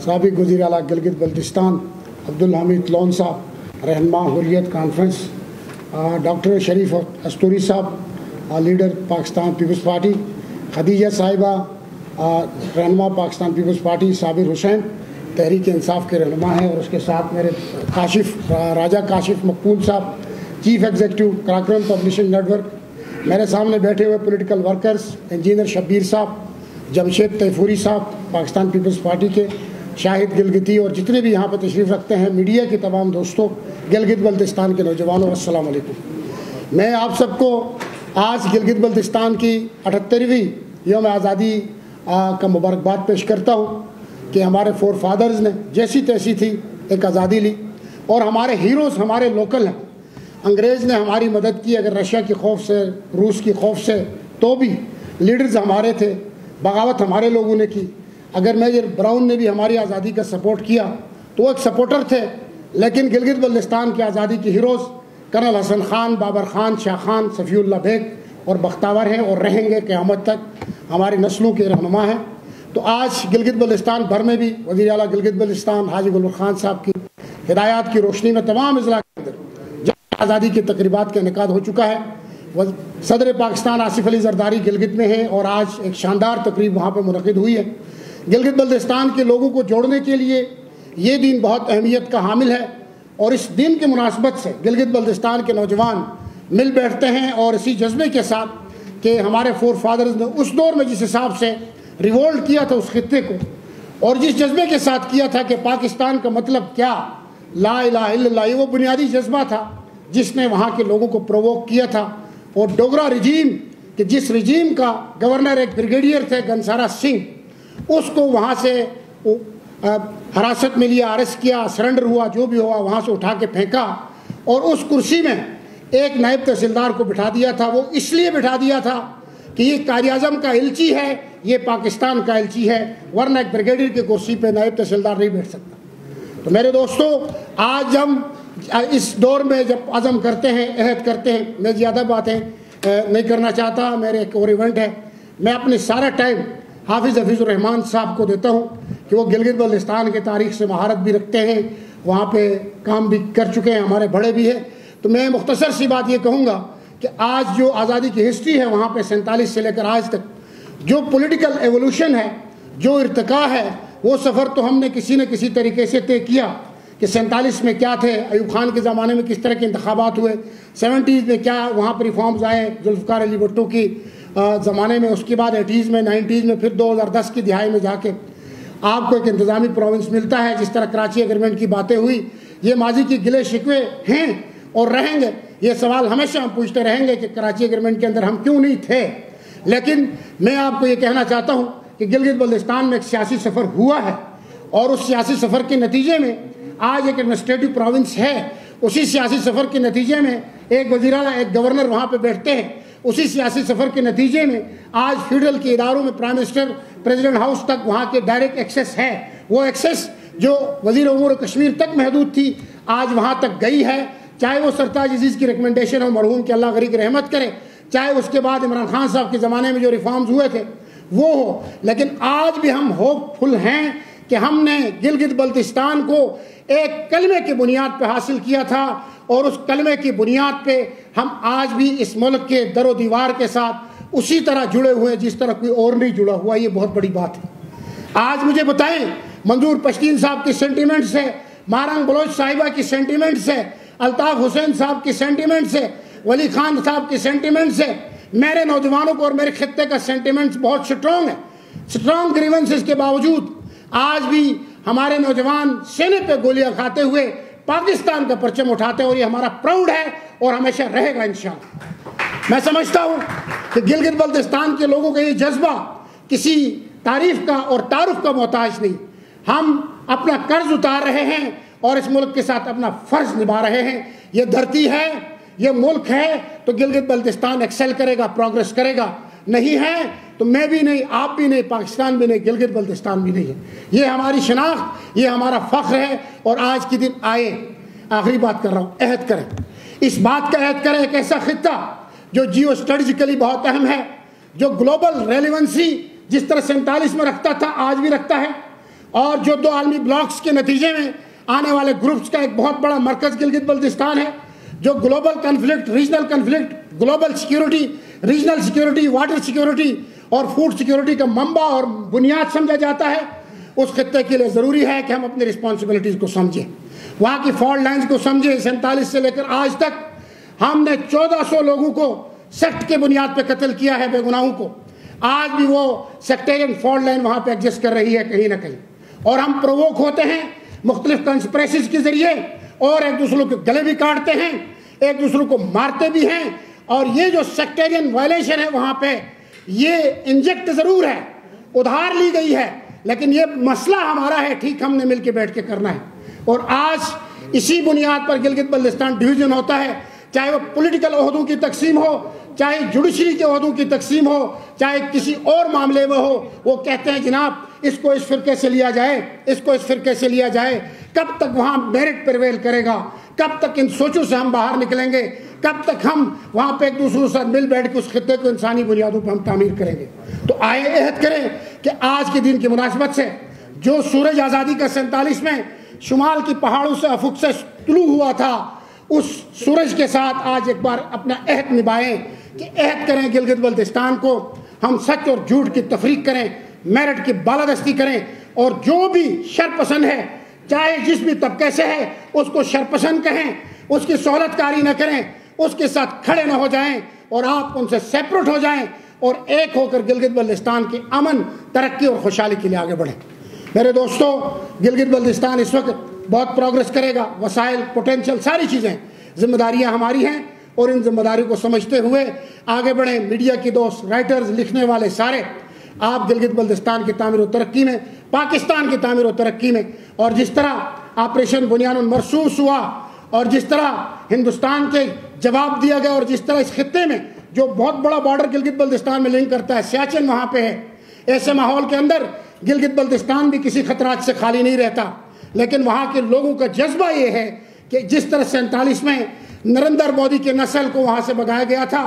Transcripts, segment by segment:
साबिक़ वज़ीर आला गिलगित बल्तिस्तान अब्दुल हमीद लोन साहब, रहनुमा हुर्रियत कॉन्फ्रेंस, डॉक्टर शरीफ अस्तूरी साहब, leader Pakistan Peoples Party, Khadija साहिबा, रहनुमा पाकिस्तान पीपल्स पार्टी, साबिर हुसैन तहरीक इंसाफ के रहनुमा हैं, और उसके साथ मेरे राजा काशिफ मकबूल साहब, chief executive Karakoram publishing network, मेरे सामने बैठे हुए पॉलिटिकल वर्कर्स, इंजीनियर शब्बीर साहब, जमशेद तैफूरी साहब पाकिस्तान पीपल्स पार्टी के, शाहिद गिलगिती और जितने भी यहाँ पर तशरीफ़ रखते हैं, मीडिया के तमाम दोस्तों, गिलगित बल्तिस्तान के नौजवानों, अस्सलाम वालेकुम। मैं आप सबको आज गिलगित बल्तिस्तान की 78वीं यौम आज़ादी का मुबारकबाद पेश करता हूँ कि हमारे फोर फादर्स ने जैसी तैसी थी एक आज़ादी ली, और हमारे हीरोज़ हमारे लोकल हैं। अंग्रेज़ ने हमारी मदद की, अगर रशिया के खौफ से, रूस की खौफ से, तो भी लीडर्स हमारे थे, बगावत हमारे लोगों ने की। अगर मेजर ब्राउन ने भी हमारी आज़ादी का सपोर्ट किया तो वो एक सपोर्टर थे, लेकिन गिलगित बल्तिस्तान की आज़ादी के हीरोज़ कर्नल हसन खान, बाबर खान, शाह खान, सफ़ीउल्लाह बेग और बख्तावर हैं, और रहेंगे क़यामत तक, हमारी नस्लों के रहनुमा हैं। तो आज गिलगित बल्तिस्तान भर में भी वज़ीर आला गिलगित बल्तिस्तान हाजी गुल खान साहब की हिदायत की रोशनी में तमाम अज़ला के अंदर जंग आज़ादी की तकरीबात का इनेकाद हो चुका है। सदर पाकिस्तान आसिफ अली जरदारी गिलगित में है, और आज एक शानदार तकरीब वहाँ पर मुनक़िद हुई है। गिलगित बल्तिस्तान के लोगों को जोड़ने के लिए ये दिन बहुत अहमियत का हामिल है, और इस दिन की मुनासबत से गिलगित बल्तिस्तान के नौजवान मिल बैठते हैं, और इसी जज्बे के साथ कि हमारे फोर फादर्स ने उस दौर में जिस हिसाब से रिवोल्ट किया था उस खित्ते को, और जिस जज्बे के साथ किया था कि पाकिस्तान का मतलब क्या, ला इलाहा इल्लल्लाह, ये वो बुनियादी जज्बा था जिसने वहाँ के लोगों को प्रोवोक किया था। और डोगरा रिजीम कि जिस रिजीम का गवर्नर एक ब्रिगेडियर थे गनसारा सिंह, उसको वहाँ से हिरासत में लिया, अरेस्ट किया, सरेंडर हुआ, जो भी हुआ वहाँ से उठा के फेंका, और उस कुर्सी में एक नायब तहसीलदार को बिठा दिया था। वो इसलिए बिठा दिया था कि ये कायद-ए-आज़म का एलची है, ये पाकिस्तान का एलची है, वरना एक ब्रिगेडियर की कुर्सी पे नायब तहसीलदार नहीं बैठ सकता। तो मेरे दोस्तों, आज हम इस दौर में जब अज़म करते हैं, अहद करते हैं, मैं ज़्यादा बातें नहीं करना चाहता, मेरे एक और इवेंट है, मैं अपने सारा टाइम हाफिज़ हफीज़ुर्रहमान साहब को देता हूँ कि वो गिलगित बल्तिस्तान के तारीख़ से महारत भी रखते हैं, वहाँ पे काम भी कर चुके हैं, हमारे बड़े भी हैं। तो मैं मुख्तसर सी बात ये कहूँगा कि आज जो आज़ादी की हिस्ट्री है वहाँ पे 47 से लेकर आज तक जो पॉलिटिकल एवोल्यूशन है, जो इर्तिका है, वो सफ़र तो हमने किसी न किसी तरीके से तय किया कि 47 में क्या थे, अयूब खान के ज़माने में किस तरह के इंतखाबात हुए, 70s में क्या वहाँ पर रिफॉर्म्स आए जुल्फ़िकार अली भुट्टो की ज़माने में, उसके बाद 80s में, 90s में, फिर 2010 की दिहाई में जाके आपको एक इंतज़ामी प्रोविंस मिलता है। जिस तरह कराची एग्रीमेंट की बातें हुई, ये माजी के गिले शिकवे हैं और रहेंगे। ये सवाल हमेशा हम पूछते रहेंगे कि कराची एग्रीमेंट के अंदर हम क्यों नहीं थे, लेकिन मैं आपको ये कहना चाहता हूँ कि गिलगित बल्तिस्तान में एक सियासी सफ़र हुआ है, और उस सियासी सफ़र के नतीजे में आज एक एडमिनिस्ट्रेटिव प्रोविंस है। उसी सियासी सफ़र के नतीजे में एक वज़ीर आला, एक गवर्नर वहाँ पे बैठते हैं। उसी सियासी सफ़र के नतीजे में आज फेडरल के इदारों में प्राइम मिनिस्टर, प्रेसिडेंट हाउस तक वहाँ के डायरेक्ट एक्सेस है। वो एक्सेस जो वज़ीर उमूर कश्मीर तक महदूद थी, आज वहाँ तक गई है। चाहे वो सरताज अजीज़ की रिकमेंडेशन हो, मरहूम के अल्लाह गरीक रहमत करे, चाहे उसके बाद इमरान खान साहब के ज़माने में जो रिफॉर्म्स हुए थे वो हो, लेकिन आज भी हम होपफुल हैं कि हमने गिलगित बल्तिस्तान को एक कलमे की बुनियाद पर हासिल किया था, और उस कलमे की बुनियाद पे हम आज भी इस मुल्क के दरो दीवार के साथ उसी तरह जुड़े हुए जिस तरह कोई और नहीं जुड़ा हुआ। ये बहुत बड़ी बात है। आज मुझे बताएं, मंजूर पश्तीन साहब की सेंटिमेंट से, मारंग बलोच साहिबा की सेंटिमेंट से, अल्ताफ़ हुसैन साहब की सेंटिमेंट से, वली खान साहब की सेंटिमेंट से, मेरे नौजवानों को और मेरे खित्ते का सेंटिमेंट्स बहुत स्ट्रॉन्ग है। स्ट्रॉन्ग ग्रीवेंसेस के बावजूद आज भी हमारे नौजवान सीने पे गोलियां खाते हुए पाकिस्तान का परचम उठाते हैं, और ये हमारा प्राउड है और हमेशा रहेगा इंशाअल्लाह। मैं समझता हूँ कि गिलगित बल्तिस्तान के लोगों का ये जज्बा किसी तारीफ का और तारुफ का मोहताज नहीं। हम अपना कर्ज उतार रहे हैं और इस मुल्क के साथ अपना फ़र्ज निभा रहे हैं। ये धरती है, ये मुल्क है, तो गिलगित बल्तिस्तान एक्सेल करेगा, प्रोग्रेस करेगा। नहीं है तो मैं भी नहीं, आप भी नहीं, पाकिस्तान भी नहीं, गिलगित बल्तिस्तान भी नहीं है। ये हमारी शनाख्त, ये हमारा फ़ख्र है। और आज के दिन आए, आखिरी बात कर रहा हूँ, अहद करें, इस बात का अहद करें, एक ऐसा खित्ता जो जियो स्ट्रेटजिकली बहुत अहम है, जो ग्लोबल रेलिवेंसी जिस तरह 47 में रखता था आज भी रखता है, और जो 2 आलमी ब्लॉक्स के नतीजे में आने वाले ग्रुप्स का एक बहुत बड़ा मरकज गिलगित बल्तिस्तान है, जो global conflict, regional conflict, global security, regional security, water security और फूड सिक्योरिटी का मंबा और बुनियाद समझा जाता है। उस खित्ते के लिए ज़रूरी है कि हम अपनी रिस्पॉन्सिबिलिटीज़ को समझें, वहाँ की फॉल्ट लाइन्स को समझें। 47 से लेकर आज तक हमने 1400 लोगों को सेक्ट के बुनियाद पर कत्ल किया है, बेगुनाहों को। आज भी वो सेक्टेरियन फॉल्ट लाइन वहाँ पे एग्जिस्ट कर रही है कहीं ना कहीं, और हम प्रोवोक होते हैं मुख्तलिफ कंस्पिरेसीज के जरिए और एक दूसरों के गले भी काटते हैं, एक दूसरों को मारते भी हैं। और ये जो सेक्टेरियन वायलेशन है वहाँ पे, ये इंजेक्ट ज़रूर है, उधार ली गई है, लेकिन ये मसला हमारा है, ठीक हमने मिल के बैठ के करना है। और आज इसी बुनियाद पर गिलगित बल्तिस्तान डिवीज़न होता है, चाहे वो पॉलिटिकल ओहदों की तकसीम हो, चाहे जुडिशरी के ओहदों की तकसीम हो, चाहे किसी और मामले में हो। वो कहते हैं जनाब इसको इस फिरके से लिया जाए, इसको इस फिरके से लिया जाए। कब तक वहाँ मेरिट प्रिवेल करेगा? कब तक इन सोचों से हम बाहर निकलेंगे? कब तक हम वहाँ पे एक दूसरे के साथ मिल बैठ के उस खित्ते को इंसानी बुनियादों पर हम तामीर करेंगे? तो आए अहद करें कि आज के दिन की मुनासिबत से जो सूरज आज़ादी का 47 में शुमाल की पहाड़ों से अफुक से तुलू हुआ था, उस सूरज के साथ आज एक बार अपना अहद निभाएं कि अहद करें गिलगित बल्तिस्तान को हम सच और झूठ की तफरीक करें, मेरिट की बालादस्ती करें, और जो भी शरपसंद है, चाहे जिस भी तबके से है, उसको शरपसंद कहें, उसकी सहूलतकारी न करें, उसके साथ खड़े न हो जाएं और आप उनसे सेपरेट हो जाएं और एक होकर गिलगित बल्तिस्तान की अमन, तरक्की और खुशहाली के लिए आगे बढ़ें। मेरे दोस्तों, गिलगित बल्तिस्तान इस वक्त बहुत प्रोग्रेस करेगा। वसाइल, पोटेंशियल, सारी चीज़ें, जिम्मेदारियां हमारी हैं और इन जिम्मेदारियों को समझते हुए आगे बढ़ें। मीडिया के दोस्त, राइटर्स, लिखने वाले सारे, आप गिलगित बल्तिस्तान की तामीर और तरक्की में, पाकिस्तान की तामीर और तरक्की में, और जिस तरह ऑपरेशन बुनियानुल मरसूस हुआ और जिस तरह हिंदुस्तान के जवाब दिया गया और जिस तरह इस खित्ते में जो बहुत बड़ा बॉर्डर गिलगित बल्तिस्तान में लिंक करता है, सियाचिन वहाँ पे है, ऐसे माहौल के अंदर गिलगित बल्तिस्तान भी किसी खतरात से खाली नहीं रहता। लेकिन वहाँ के लोगों का जज्बा ये है कि जिस तरह 47 में नरेंद्र मोदी के नस्ल को वहाँ से भगाया गया था,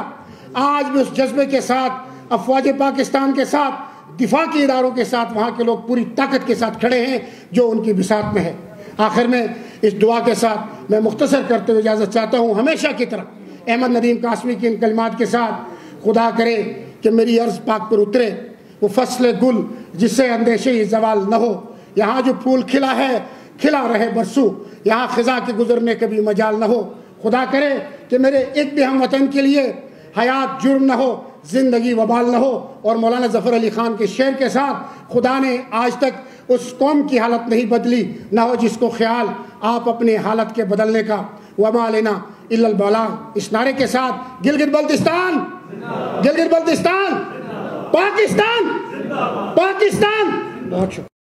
आज भी उस जज्बे के साथ अफवाज पाकिस्तान के साथ, दिफा के इदारों के साथ वहाँ के लोग पूरी ताकत के साथ खड़े हैं जो उनकी बिसात में है। आखिर में इस दुआ के साथ मैं मुख्तसर करते हुए इजाज़त चाहता हूँ, हमेशा की तरह अहमद नदीम कासमी की इन कलिमात के साथ, खुदा करे कि मेरी अर्ज़ पाक पर उतरे वो फसल गुल जिससे अंदेशे ही जवाल न हो। यहाँ जो फूल खिला है खिला रहे बरसों, यहाँ खिजा के गुजरने के भी मजाल न हो। खुदा करे कि मेरे एक भी हम वतन के लिए हयात जुर्म न हो, जिंदगी वबाल न हो। और मौलाना ज़फ़र अली ख़ान के शेर के साथ, खुदा ने आज तक उस कौम की हालत नहीं बदली, न हो जिसको ख्याल आप अपने हालत के बदलने का। वमा लेना इल्लल बलाग। इस नारे के साथ गिलगित बल्तिस्तान, गिलगित बल्तिस्तान, पाकिस्तान, पाकिस्तान। बहुत शुक्रिया।